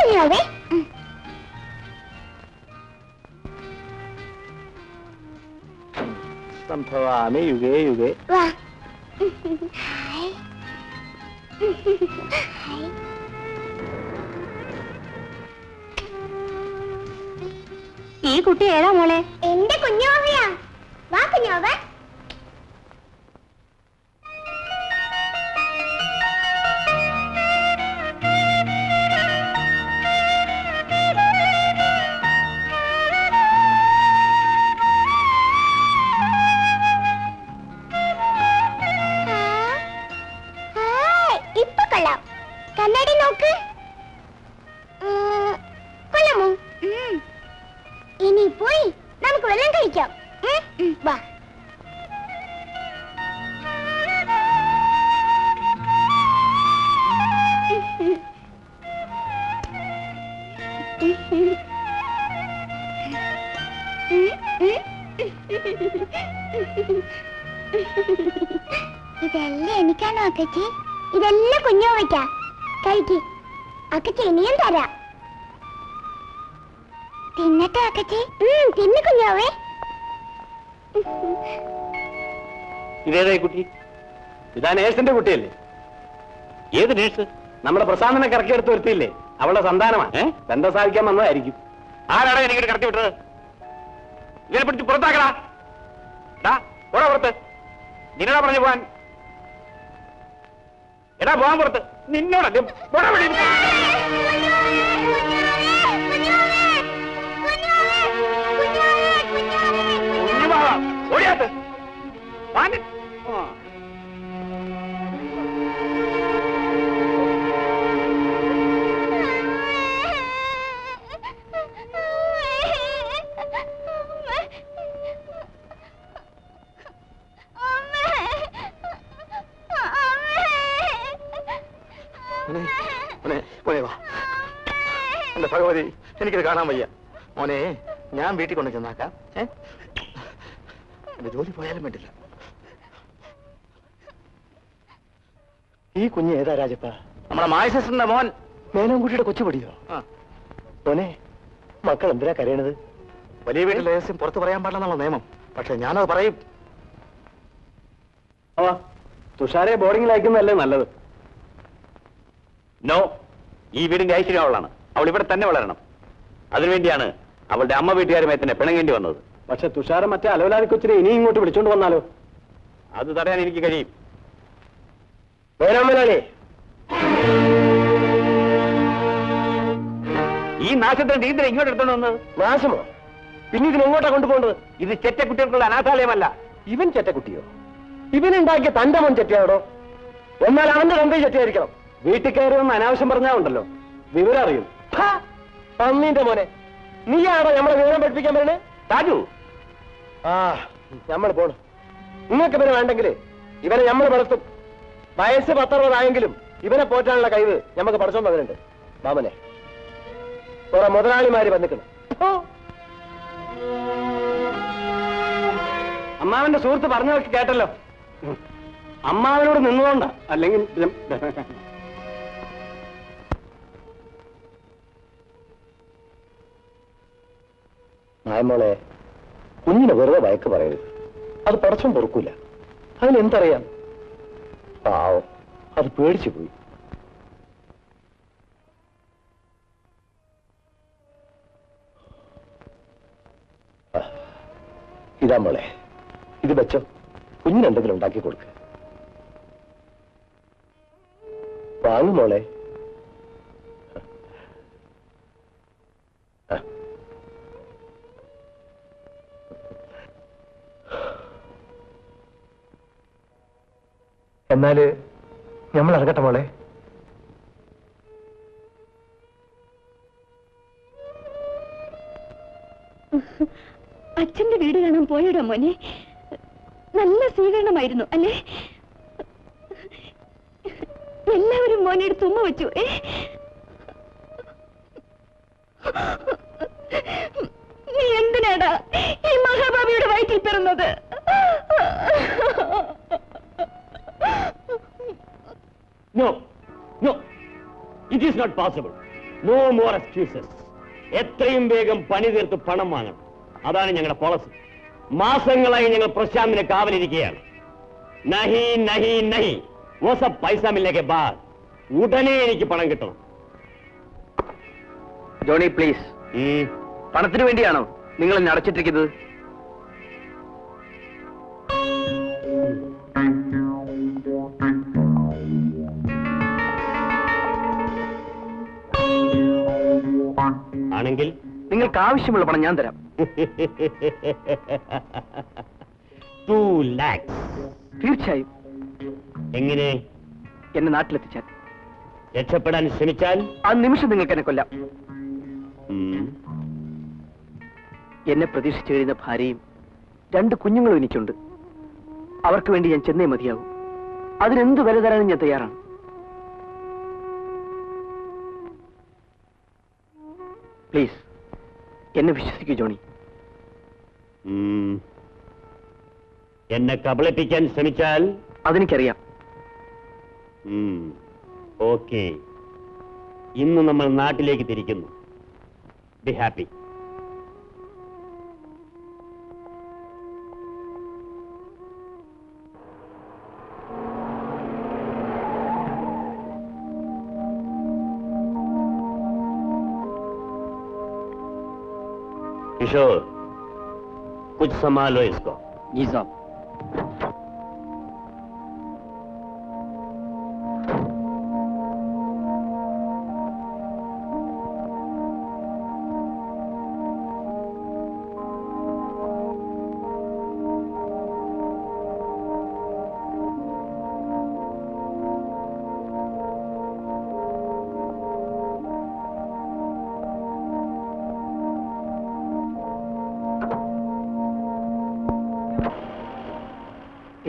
കുഞ്ഞാവേ. സംഭവാമി യുഗേ യുഗേ. വാ. ഈ കുട്ടി ഏതാ മോളെ? എന്റെ കുഞ്ഞാവയാ. വാ കുഞ്ഞാവ. ഇപ്പൊ കൊള്ളാം. കണ്ണാടി നോക്ക്. കൊള്ളാമോ? ഇനി പോയി നമുക്ക് വെള്ളം കഴിക്കാം. വാ. ഇതെല്ലാം എനിക്കാണോ അക്കച്ചി? ഇതെല്ലാം കുഞ്ഞോവയ്ക്കാ. കഴിക്ക് അക്കച്ചി, ഇനിയും തരാം. തിന്നട്ടെ അക്കച്ചി? തിന്നു കുഞ്ഞോവേ. ഇതേതായി കുട്ടി? ഇതാ നേഴ്സിന്റെ കുട്ടിയല്ലേ? ഏത് നേഴ്സ്? നമ്മുടെ പ്രസാദനെ കറക്കിയെടുത്ത് വരുത്തിയില്ലേ? അവളുടെ സന്താനമാ. ബന്ധം സ്ഥാപിക്കാൻ വന്നതായിരിക്കും. ആരാടാ എനിക്കിട്ട് കറക്കി വിട്ടത്? ഇവനെ പിടിച്ച് പുറത്താക്കടാ. ഓടാ പുറത്ത്. നിന്നടാ പറഞ്ഞു പോവാൻ. എടാ പോവാൻ പുറത്ത്. നിന്നോടല്ലേ ഓടിയാത്ത്. എന്റെ ഭഗവതി, എനിക്കിത് കാണാൻ വയ്യ. മോനെ, ഞാൻ വീട്ടിൽ കൊണ്ട് ചെന്നാക്കാം. എന്റെ ജോലി പോയാലും വേണ്ടില്ല. ഈ കുഞ്ഞ് ഏതാ രാജപ്പ? നമ്മുടെ മായസിസ്റ്ററിന്റെ മോൻ മേനോൻകുട്ടിയുടെ കൊച്ചുപടിയോ? മോനെ, മക്കൾ എന്തിനാ കരയണത്? വലിയ വീട്ടിലെ രഹസ്യം പുറത്ത് പറയാൻ പാടില്ലെന്നുള്ള നിയമം. പക്ഷെ ഞാനത് പറയും. തുഷാരെ ബോർഡിംഗിൽ അയക്കുന്നതല്ലേ നല്ലത്. നോ, ഈ വീടിന്റെ ഐശ്വര്യം അവളാണ്. അവൾ ഇവിടെ തന്നെ വളരണം. അതിനുവേണ്ടിയാണ് അവളുടെ അമ്മ വീട്ടുകാരുമായി തന്നെ പിണങ്ങേണ്ടി വന്നത്. പക്ഷെ തുഷാരം മറ്റേ അലവലാതി കൊച്ചിനെ ഇനി ഇങ്ങോട്ട് വിളിച്ചോണ്ട് വന്നാലോ? അത് തടയാൻ എനിക്ക് കഴിയും. വേരാമലാലേ, ഈ നാശത്തെ നീന്തിനെ ഇങ്ങോട്ട് എടുത്തോണ്ട് വന്നത്? നാശമോ? പിന്നെ ഇതിനെങ്ങോട്ടാ കൊണ്ടുപോകേണ്ടത്? ഇത് ചെറ്റക്കുട്ടികൾക്കുള്ള അനാഥാലയമല്ല. ഇവൻ ചെറ്റക്കുട്ടിയോ? ഇവനുണ്ടാക്കിയ തന്റെ മോൻ ചെറ്റിയാടോ? എന്നാൽ അവന്റെ തന്റെ ചെറ്റിയായിരിക്കണം. വീട്ടിൽ കയറി ഒന്ന് അനാവശ്യം പറഞ്ഞാൽ ഉണ്ടല്ലോ, വിവരം അറിയും. പന്നീന്റെ മോനെ, നീയാണോ നമ്മളെ വിവരം പഠിപ്പിക്കാൻ പറ്റണേ? താജു, നമ്മൾ പോണം. നിങ്ങൾക്ക് ഇവനെ വേണ്ടെങ്കിൽ ഇവനെ നമ്മൾ വളർത്തും. വയസ്സ് 10-60 ഇവനെ പോറ്റാനുള്ള കഴിവ് നമുക്ക് പഠിച്ചോണ്ട് അതിനുണ്ട്. മാമനെ, കുറെ മുതലാളിമാര് വന്നിക്കണം. അമ്മാവന്റെ സുഹൃത്ത് പറഞ്ഞതൊക്കെ കേട്ടല്ലോ. അമ്മാവനോട് നിന്നുകൊണ്ട, അല്ലെങ്കിൽ നായമോളെ, കുഞ്ഞിനെ വെറുതെ വയക്ക് പറയരുത്. അത് പടച്ചും പൊറുക്കൂല. അതിനെന്തറിയാം? പാവം, അത് പേടിച്ചു പോയി. ഇതാ മോളെ, ഇത് വെച്ചോ. കുഞ്ഞിന് എന്തെങ്കിലും ഉണ്ടാക്കി കൊടുക്ക. വാങ്ങു മോളെ. എന്നാല് നമ്മൾ ഇറങ്ങട്ടെ മോളെ. അച്ഛന്റെ വീട് കാണാൻ പോയടാ മോനെ. നല്ല സ്വീകരണമായിരുന്നു അല്ലേ? എല്ലാവരും മോനെ എടുത്ത് ഉമ്മ വെച്ചു. നീ എന്തിനാടാ ഈ മഹാഭാവിയുടെ വയറ്റിൽ പിറന്നത്? No, no, it is not possible. No more excuses. എത്രയും വേഗം പണി തീർത്ത് പണം വാങ്ങണം. അതാണ് ഞങ്ങളുടെ പോളിസി. മാസങ്ങളായി ഞങ്ങൾ പ്രശാന്തിനെ കാവലിരിക്കുകയാണ്. നഹി നഹി നഹി, वो सब पैसा मिलने के बाद ഉടനെ എനിക്ക് പണം കിട്ടണം. ജോണി പ്ലീസ്, പണത്തിന് വേണ്ടിയാണോ നിങ്ങൾ എന്നെ അടച്ചിട്ടിരിക്കുന്നത്? ആണെങ്കിൽ നിങ്ങൾക്ക് ആവശ്യമുള്ള പണം ഞാൻ തരാം. 2 lakhs. തീർച്ചയായും. എങ്ങനെ? എന്നെ നാട്ടിലെത്തിച്ചാൽ. രക്ഷപ്പെടാൻ ശ്രമിച്ചാൽ ആ നിമിഷം നിങ്ങൾക്ക് എന്നെ കൊല്ലാം. എന്നെ പ്രതീക്ഷിച്ചു കഴിയുന്ന ഭാര്യയും 2 കുഞ്ഞുങ്ങളും എനിക്കുണ്ട്. അവർക്ക് വേണ്ടി ഞാൻ ചെന്നേ മതിയാകും. അതിനെന്ത് വില തരാനും ഞാൻ തയ്യാറാണ്. പ്ലീസ് എന്നെ വിശ്വസിക്കൂ ജോണി. എന്നെ കബളിപ്പിക്കാൻ ശ്രമിച്ചാൽ? അതെനിക്കറിയാം. ഓക്കെ, ഇന്ന് നമ്മൾ നാട്ടിലേക്ക് തിരിക്കുന്നു. Be happy. किशोर, कुछ संभालो इसको. जी साहब.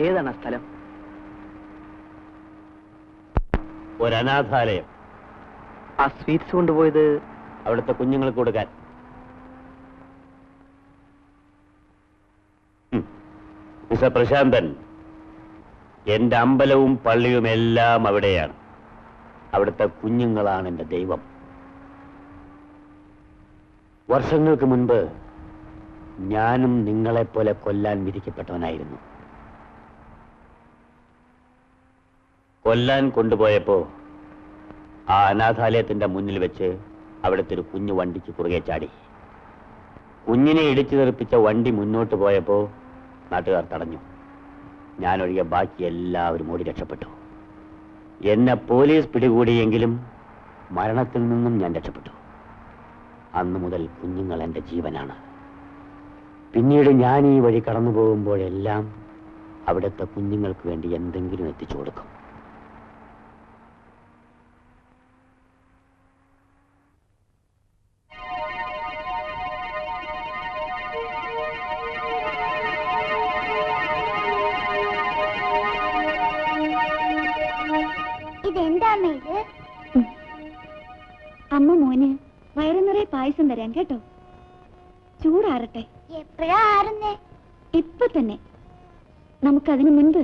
ഏതാണ് ആ സ്ഥലം? ഒരനാഥാലയം. ആ സ്വീറ്റ്സ് കൊണ്ടുപോയത് അവിടുത്തെ കുഞ്ഞുങ്ങൾക്ക് കൊടുക്കാൻ. മിസ്റ്റർ പ്രശാന്തൻ, എന്റെ അമ്പലവും പള്ളിയും എല്ലാം അവിടെയാണ്. അവിടുത്തെ കുഞ്ഞുങ്ങളാണ് എന്റെ ദൈവം. വർഷങ്ങൾക്ക് മുൻപ് ഞാനും നിങ്ങളെപ്പോലെ കൊല്ലാൻ വിധിക്കപ്പെട്ടവനായിരുന്നു. കൊല്ലാൻ കൊണ്ടുപോയപ്പോ ആ അനാഥാലയത്തിന്റെ മുന്നിൽ വെച്ച് അവിടുത്തെ ഒരു കുഞ്ഞു വണ്ടിക്ക് കുറുകെ ചാടി. കുഞ്ഞിനെ ഇടിച്ചു തെറിപ്പിച്ച വണ്ടി മുന്നോട്ട് പോയപ്പോ നാട്ടുകാർ തടഞ്ഞു. ഞാനൊഴികെ ബാക്കി എല്ലാവരും ഓടി രക്ഷപ്പെട്ടു. എന്നെ പോലീസ് പിടികൂടിയെങ്കിലും മരണത്തിൽ നിന്നും ഞാൻ രക്ഷപ്പെട്ടു. അന്നു മുതൽ കുഞ്ഞുങ്ങൾ എന്റെ ജീവനാണ്. പിന്നീട് ഞാൻ ഈ വഴി കടന്നു പോകുമ്പോഴെല്ലാം അവിടുത്തെ കുഞ്ഞുങ്ങൾക്ക് വേണ്ടി എന്തെങ്കിലും എത്തിച്ചു കൊടുക്കും. ഇതെന്താമ്മ ഇത്? അമ്മ മോന് വയറു നിറയെ പായസം തരാൻ കേട്ടോ. ചൂടാറട്ടെ. എപ്പോഴാ ആറുന്നേ? ഇപ്പൊ തന്നെ. നമുക്കതിനു മുൻപ്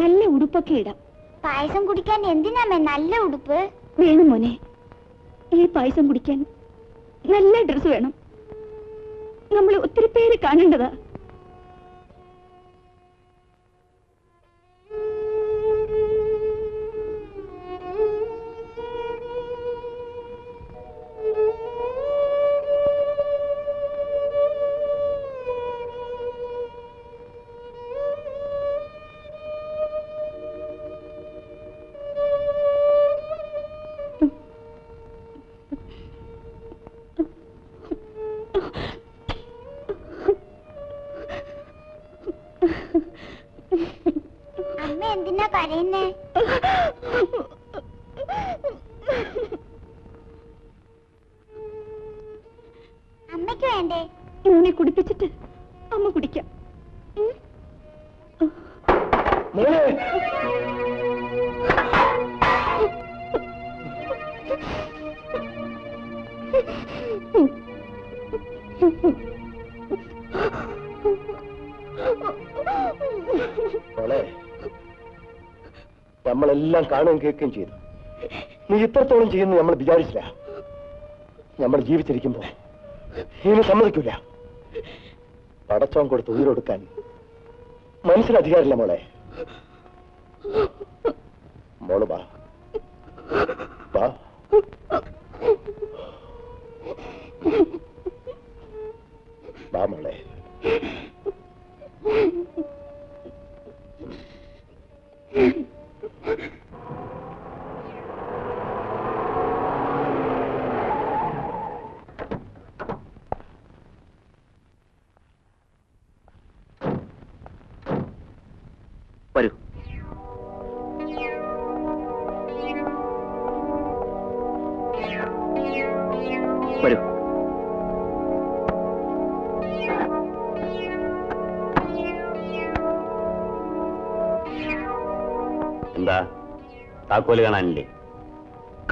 നല്ല ഉടുപ്പൊക്കെ ഇടാം. പായസം കുടിക്കാൻ എന്തിനാമ്മ നല്ല ഉടുപ്പ്? വേണം മോനെ. ഈ പായസം കുടിക്കാൻ നല്ല ഡ്രസ് വേണം. നമ്മൾ ഒത്തിരി പേര് കാണേണ്ടതാ. അമ്മ എന്തിനാ കരയുന്നേ? അമ്മയ്ക്ക് വേണ്ടേ? മോനെ കുടിപ്പിച്ചിട്ട് അമ്മ കുടിക്കാം. നമ്മളെല്ലാം കാണുകയും കേൾക്കുകയും ചെയ്തു. നീ ഇത്രത്തോളം ചെയ്യുന്നു നമ്മൾ വിചാരിച്ചില്ല. നമ്മൾ ജീവിച്ചിരിക്കുമ്പോ ഇനി സമ്മതിക്കില്ല. പടച്ചോൻ കൊടുത്ത് ഉയരൊടുക്കാൻ മനസ്സിന് അധികാരമില്ല മോളെ. മോള് വാ വാ. വാ മോളെ. വരൂ. വരൂ. എന്താ താക്കോല് കാണാനില്ലേ?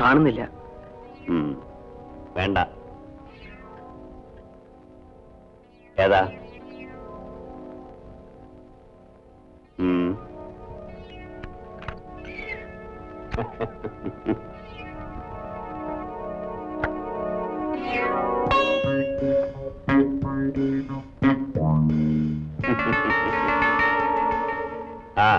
കാണുന്നില്ല. വേണ്ട. ഏതാ? ആ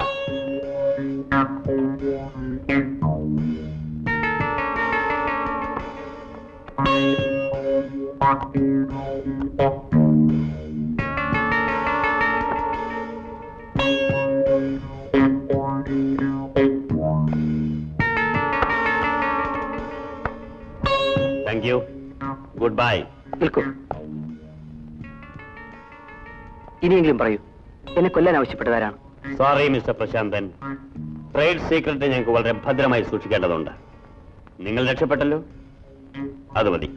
താങ്ക് യു. Good bye. നിൽക്കൂ. ഇനിയെങ്കിലും പറയൂ, എന്നെ കൊല്ലാൻ ആവശ്യപ്പെട്ടതാരാണ്? Sorry mister Prashanthan, trade secret ഞങ്ങൾക്ക് വളരെ ഭദ്രമായി സൂക്ഷിക്കേണ്ടതുണ്ട്. നിങ്ങൾ രക്ഷപ്പെട്ടല്ലോ, അത് മതി.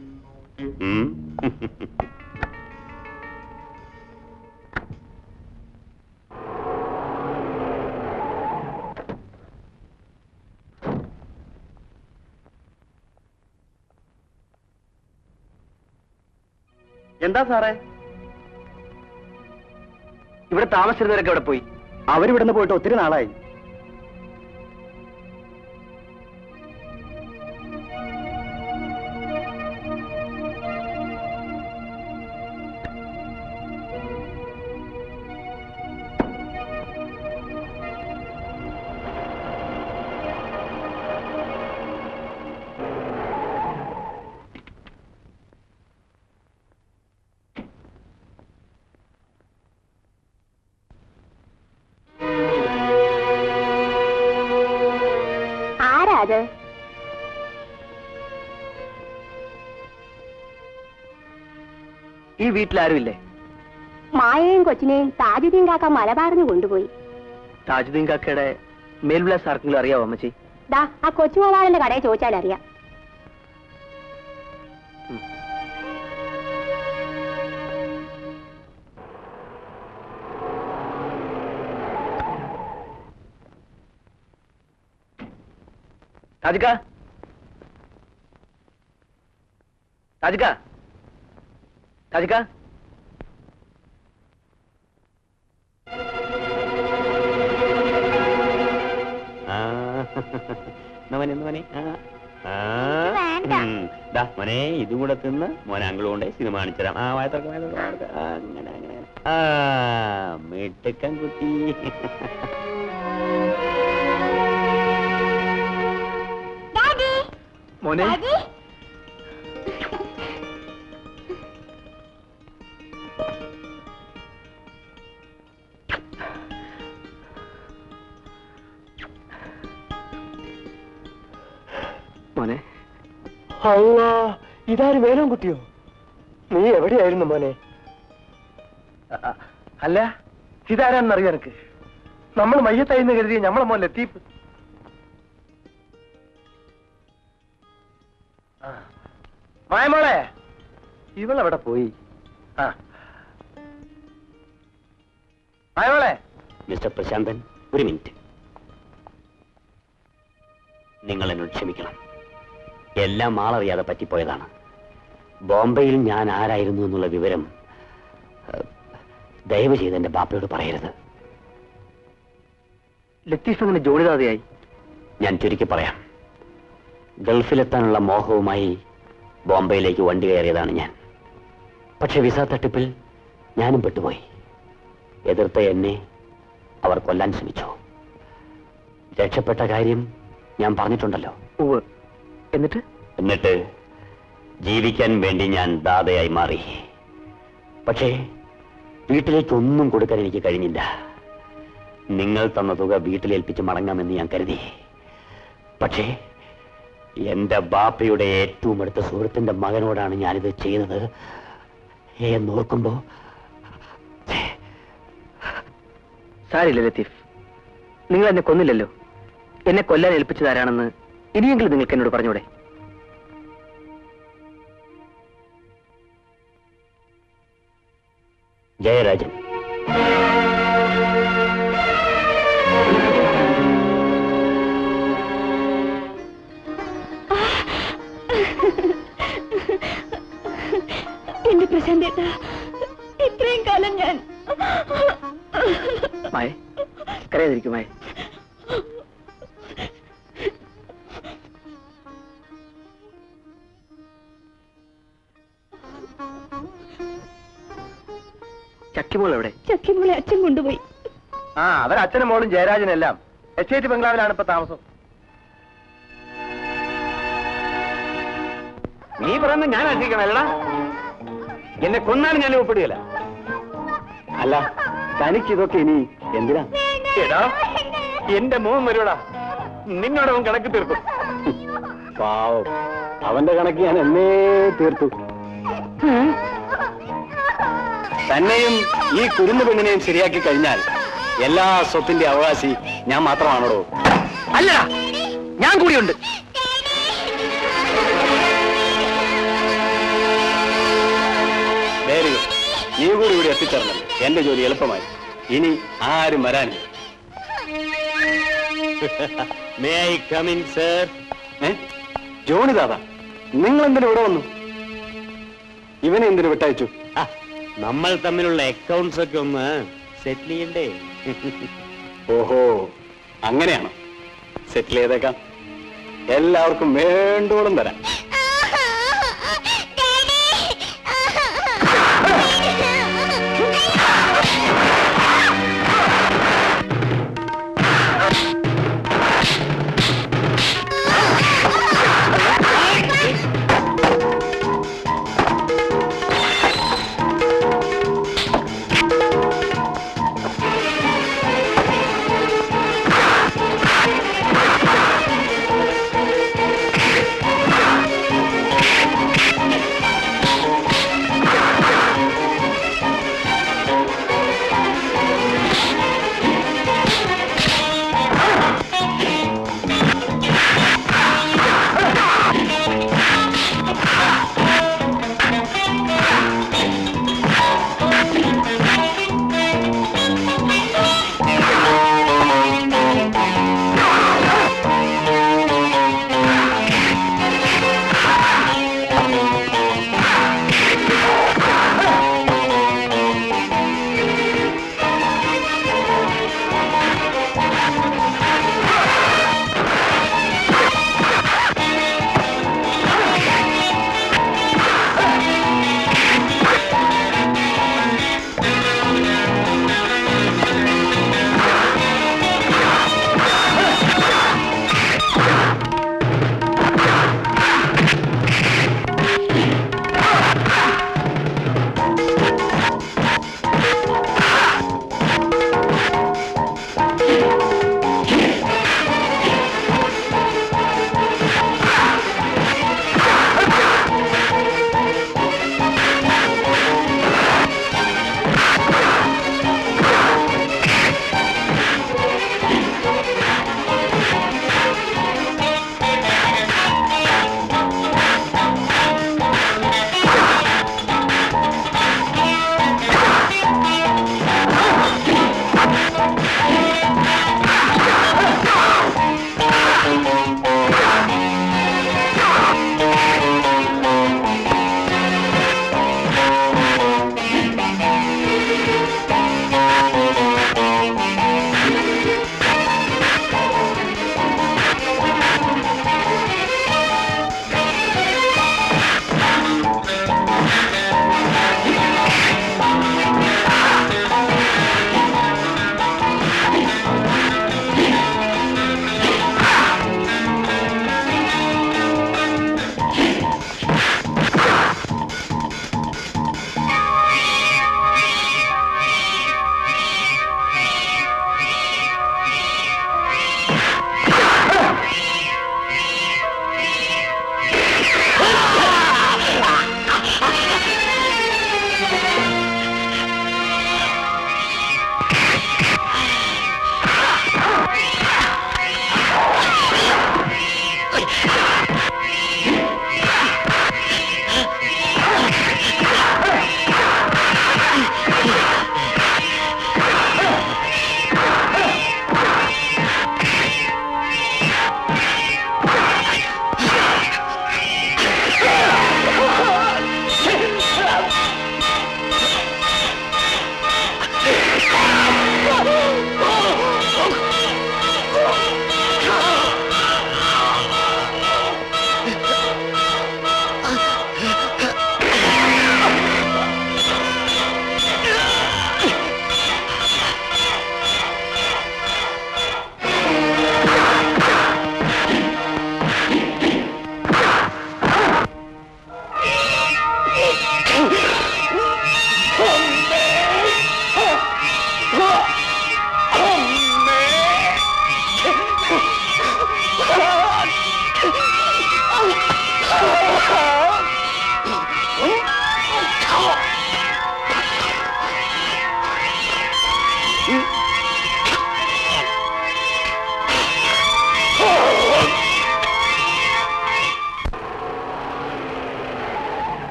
എന്താ സാറേ? ഇവിടെ താമസിച്ചിരുന്നവരൊക്കെ ഇവിടെ പോയി. അവരിവിടുന്ന് പോയിട്ട് ഒത്തിരി നാളായി. അത് ഈ വീട്ടിലാരുമില്ലേ? മായയും കൊച്ചിനെയും താജുദ്ദീൻ കാക്ക മലബാറിന് കൊണ്ടുപോയി. താജുദ്ദീൻ കാക്കയുടെ മേൽവിലാസം ആർക്കെങ്കിലും അറിയാവോ അമ്മച്ചി? ദാ ആ കൊച്ചുമോളാറിന്റെ കടയിൽ ചോദിച്ചാൽ അറിയാം. താജിക്ക, താജിക്ക, താജിക്ക. മോനെ ഇതും കൂടെ തിന്ന് മോനെ അങ്കിളും കൊണ്ട് സിനിമ കാണിച്ചുതരാം. ആ വായത്തക്ക അങ്ങനെ അങ്ങനെ. ആ മിടുക്കൻ കുട്ടി. മോനെ മോനെ. അല്ലാ, ഇതാര് വേലും കുട്ടിയോ? നീ എവിടെയായിരുന്നു മോനെ? അല്ല, ഇതാരാന്നറിയോ എനിക്ക്? നമ്മൾ മയ്യത്തായിന്ന് കരുതി നമ്മളെ മോൻ ലത്തീഫ്. മായമോളെ, ഇവളെവിടെ പോയി? മായമോളെ. മിസ്റ്റർ പ്രശാന്തൻ, ഒരു മിനിറ്റ്. നിങ്ങൾ എന്നോട് ക്ഷമിക്കണം. എല്ലാം ആളറിയാതെ പറ്റിപ്പോയതാണ്. ബോംബെയിൽ ഞാൻ ആരായിരുന്നു എന്നുള്ള വിവരം ദയവ് ചെയ്ത് എന്റെ ബാപ്പയോട് പറയരുത്. ലത്തീഫ് അങ്ങനെ ജോലിദാതയായി? ഞാൻ ചുരുക്കി പറയാം. ഗൾഫിലെത്താനുള്ള മോഹവുമായി ബോംബെയിലേക്ക് വണ്ടി കയറിയതാണ് ഞാൻ. പക്ഷെ വിസ തട്ടിപ്പിൽ ഞാനും പെട്ടുപോയി. എതിർത്ത എന്നെ അവർ കൊല്ലാൻ ശ്രമിച്ചു. രക്ഷപ്പെട്ട കാര്യം ഞാൻ പറഞ്ഞിട്ടുണ്ടല്ലോ. എന്നിട്ട് ജീവിക്കാൻ വേണ്ടി ഞാൻ ദാതയായി മാറി. പക്ഷേ വീട്ടിലേക്കൊന്നും കൊടുക്കാൻ എനിക്ക് കഴിഞ്ഞില്ല. നിങ്ങൾ തന്ന തുക വീട്ടിലേൽപ്പിച്ച് മടങ്ങാമെന്ന് ഞാൻ കരുതി. പക്ഷേ എന്റെ ബാപ്പയുടെ ഏറ്റവും അടുത്ത സുഹൃത്തിന്റെ മകനോടാണ് ഞാനിത് ചെയ്തത് എന്നോർക്കുമ്പോ സാരില്ല ലത്തീഫ്, നിങ്ങൾ എന്നെ കൊന്നില്ലല്ലോ. എന്നെ കൊല്ലാൻ ഏൽപ്പിച്ചതാരാണെന്ന് ഇനിയെങ്കിലും നിങ്ങൾക്ക് എന്നോട് പറഞ്ഞൂടെ? ജയരാജൻ. എന്റെ പ്രശാന്തേട്ട, ഇത്രയും കാലം ഞാൻ മായ കരയാതിരിക്കും. മായ ചക്കിമോൾ എവിടെ? ചക്കിമോളെ അച്ഛൻ കൊണ്ടുപോയി. അവരച്ഛനും മോളും ജയരാജനെല്ലാം എസ്റ്റേറ്റ് ബംഗ്ലാവിലാണ് ഇപ്പൊ താമസം. നീ പറയുന്നത് ഞാൻ അനുസരിക്കണല്ലടാ. എന്നെ കൊന്നാലും ഞാൻ ഒപ്പിടുകയില്ല. അല്ല, തനിക്കിതൊക്കെ ഇനി എന്തിനാ? എടാ, എന്റെ മോൻ വരൂടാ, നിന്നോടവൻ കണക്ക് തീർക്കും. പാവം, അവന്റെ കണക്ക് ഞാൻ എന്നേ തീർത്തു. തന്നെയും ഈ കുരുന്നു പെണ്ണിനെയും ശരിയാക്കി കഴിഞ്ഞാൽ എല്ലാ സ്വത്തിന്റെ അവകാശി ഞാൻ മാത്രമാണോ? അല്ല, ഞാൻ കൂടിയുണ്ട്. വെരി ഗുഡ്, നീ കൂടി ഇവിടെ എത്തിച്ചേർന്നല്ലോ. എന്റെ ജോലി എളുപ്പമായി. ഇനി ആരും വരാനില്ല. May I come in sir? Johnny Dada, നിങ്ങൾ എന്തിനു ഇവിടെ വന്നു? ഇവനെ എന്തിനു വിട്ടയച്ചു? നമ്മൾ തമ്മിലുള്ള അക്കൗണ്ട്സ് ഒക്കെ ഒന്ന് സെറ്റിൽ ചെയ്യണ്ടേ? ഓഹോ, അങ്ങനെയാണോ? സെറ്റിൽ ചെയ്തേക്കാം. എല്ലാവർക്കും വേണ്ടോളം തരാം.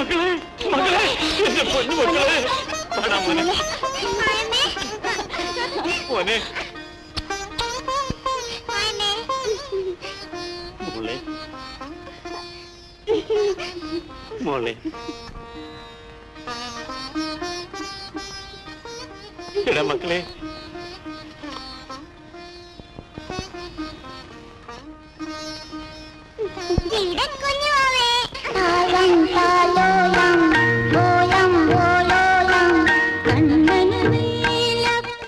മക്കളെ മക്കളെ എന്റെ പൊന്നു മക്കളെ മോനെ മോനെ മോളെ മോളെ എടാ മക്കളെ ഇവിടെ